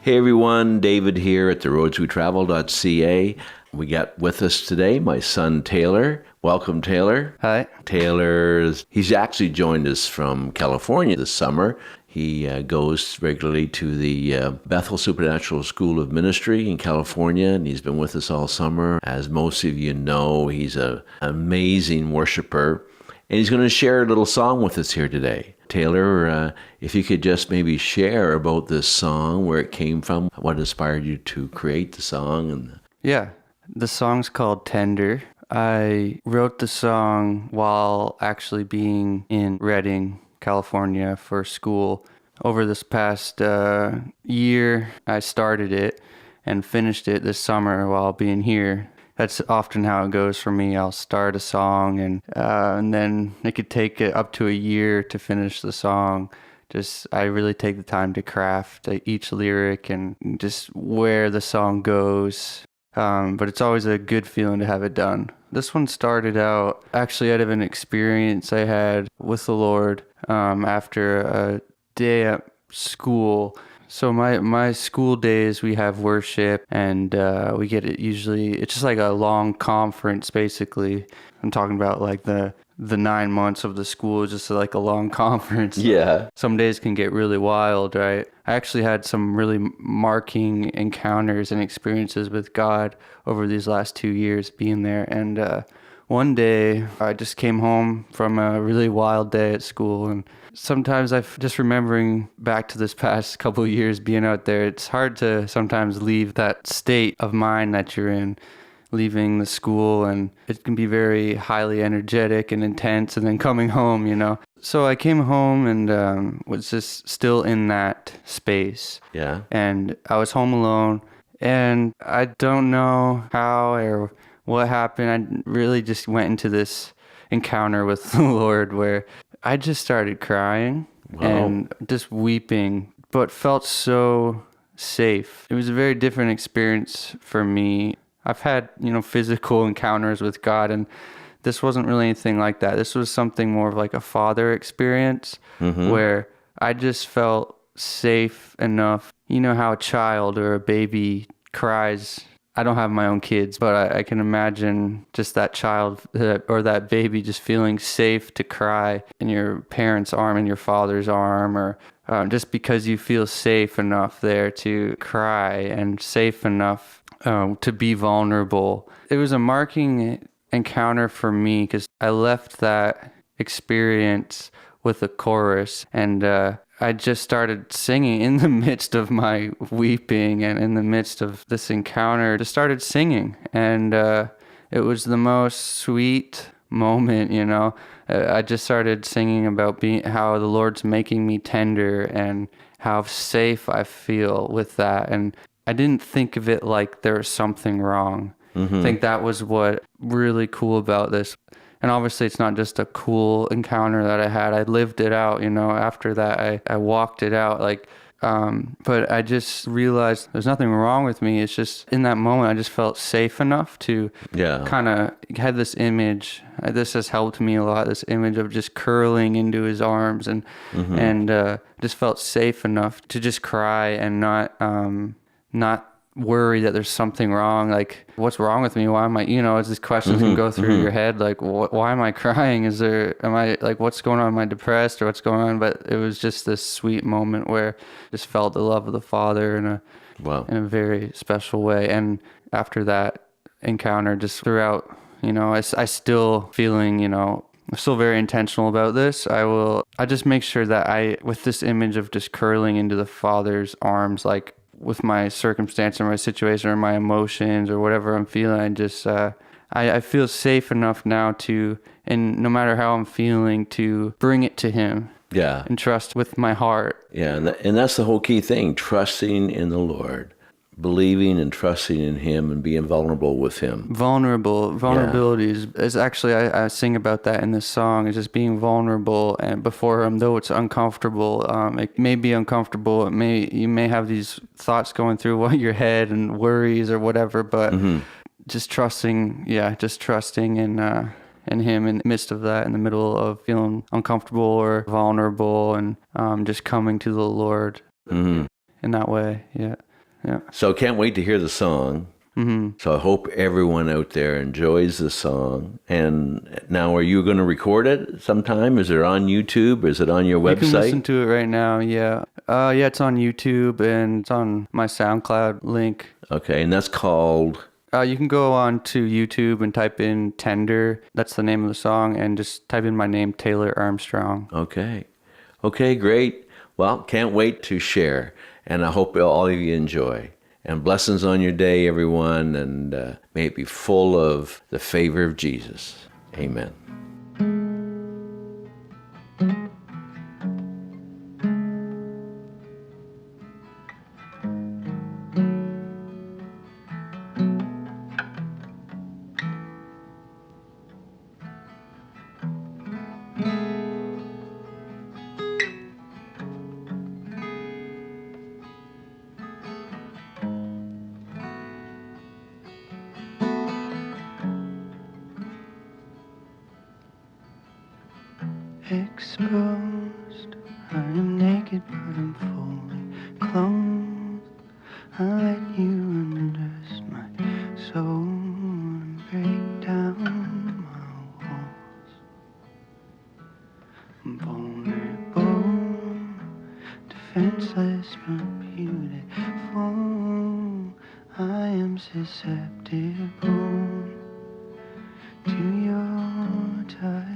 Hey everyone, David here at theroadswetravel.ca. We got with us today my son Taylor. Welcome, Taylor. Hi. He's actually joined us from California this summer. He goes regularly to the Bethel Supernatural School of Ministry in California, and he's been with us all summer. As most of you know, he's an amazing worshiper, and he's going to share a little song with us here today. Taylor, if you could just maybe share about this song, where it came from, what inspired you to create the song. Yeah, the song's called Tender. I wrote the song while actually being in Redding, California for school. Over this past year, I started it and finished it this summer while being here. That's often how it goes for me. I'll start a song and then it could take it up to a year to finish the song. I really take the time to craft each lyric and just where the song goes. But it's always a good feeling to have it done. This one started out actually out of an experience I had with the Lord after a day at school. So my school days, we have worship, and we get it usually, it's just like a long conference, basically. I'm talking about like the 9 months of the school is just like a long conference. Yeah. Some days can get really wild, right? I actually had some really marking encounters and experiences with God over these last 2 years being there. And one day I just came home from a really wild day at school, and sometimes I'm just remembering back to this past couple of years being out there. It's hard to sometimes leave that state of mind that you're in, leaving the school, and it can be very highly energetic and intense, and then coming home, you know. So I came home and was just still in that space. Yeah. And I was home alone, and I don't know how or what happened. I really just went into this encounter with the Lord where I just started crying. Wow. And just weeping, but felt so safe. It was a very different experience for me. I've had, physical encounters with God, and this wasn't really anything like that. This was something more of like a father experience where I just felt safe enough. You know how a child or a baby cries. I don't have my own kids, but I can imagine just that child or that baby just feeling safe to cry in your parent's arm, in your father's arm, or just because you feel safe enough there to cry and safe enough to be vulnerable. It was a marking encounter for me because I left that experience with a chorus, and I just started singing in the midst of my weeping and in the midst of this encounter. Just started singing, and it was the most sweet moment, I just started singing about how the Lord's making me tender and how safe I feel with that. And I didn't think of it like there was something wrong. I think that was what really cool about this. And obviously it's not just a cool encounter that I had. I lived it out, after that I walked it out. But I just realized there's nothing wrong with me. It's just in that moment, I just felt safe enough to kind of had this image. This has helped me a lot, this image of just curling into his arms and just felt safe enough to just cry and not worry that there's something wrong. Like, what's wrong with me? Why am I, as these questions can go through your head, like, why am I crying? What's going on? Am I depressed or what's going on? But it was just this sweet moment where I just felt the love of the Father in a very special way. And after that encounter, just throughout, I still feeling, I'm still very intentional about this. I just make sure that with this image of just curling into the Father's arms, like, with my circumstance or my situation or my emotions or whatever I'm feeling, I feel safe enough now and no matter how I'm feeling, to bring it to him. Yeah. And trust with my heart. Yeah, and that's the whole key thing, trusting in the Lord. Believing and trusting in him and being vulnerable with him. Vulnerability is actually, I sing about that in this song, is just being vulnerable and before him, though it's uncomfortable. It may be uncomfortable. You may have these thoughts going through your head and worries or whatever, but just trusting in him in the midst of that, in the middle of feeling uncomfortable or vulnerable, and just coming to the Lord in that way. Yeah. Yeah. So can't wait to hear the song. So I hope everyone out there enjoys the song. And now, are you going to record it sometime? Is it on YouTube? Is it on your You can listen website? to it right now. Yeah. Yeah, it's on YouTube and it's on my SoundCloud link. Okay, and that's called... You can go on to YouTube and type in Tender. That's the name of the song. And just type in my name, Taylor Armstrong. Okay. Okay, great. Well, can't wait to share. And I hope all of you enjoy. And blessings on your day, everyone. And may it be full of the favor of Jesus. Amen. Exposed, I am naked, but I'm fully clothed. I let you undress my soul and break down my walls. I'm vulnerable, defenseless but beautiful. I am susceptible to your touch.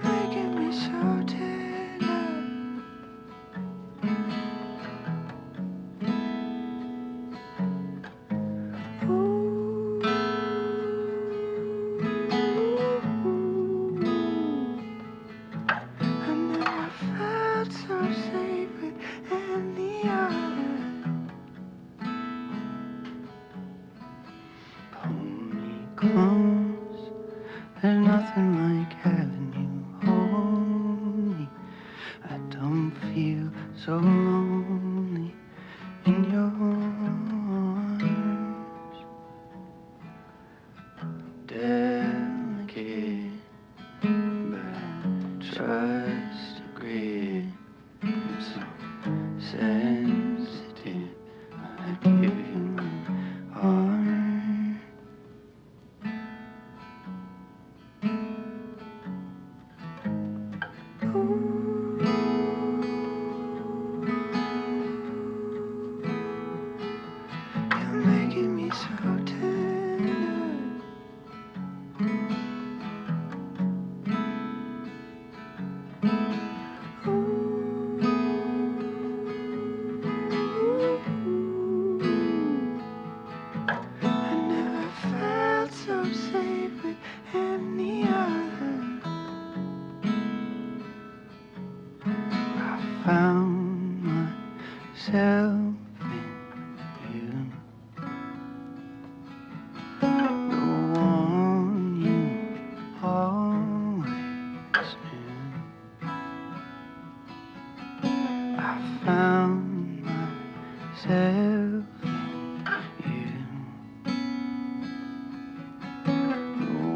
Making me so tender. Ooh. I never felt so safe with any other. Pull me close. There's nothing like having you hold me. I don't feel so lonely in your arms. Delicate, but I trust a grip. I'm so sensitive. I give you my heart. You're making me so tender. I never felt so safe with any other. I found myself in you, the one you always knew. I found myself in you, the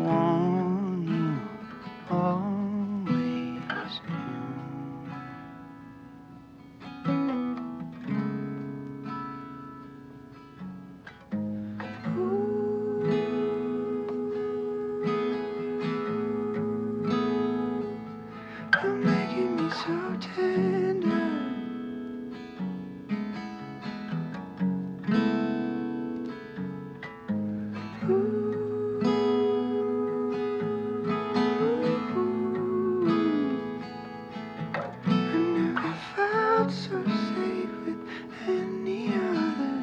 one you always knew. You're making me so tender. I never felt so safe with any other.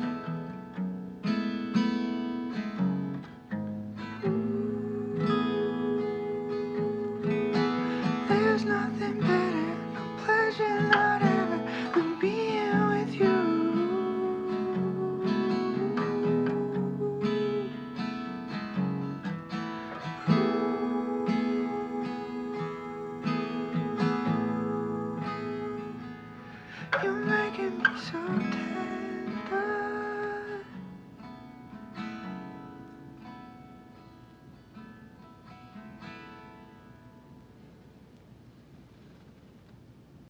There's nothing better, no pleasure, not ever, than being with you. You're making me so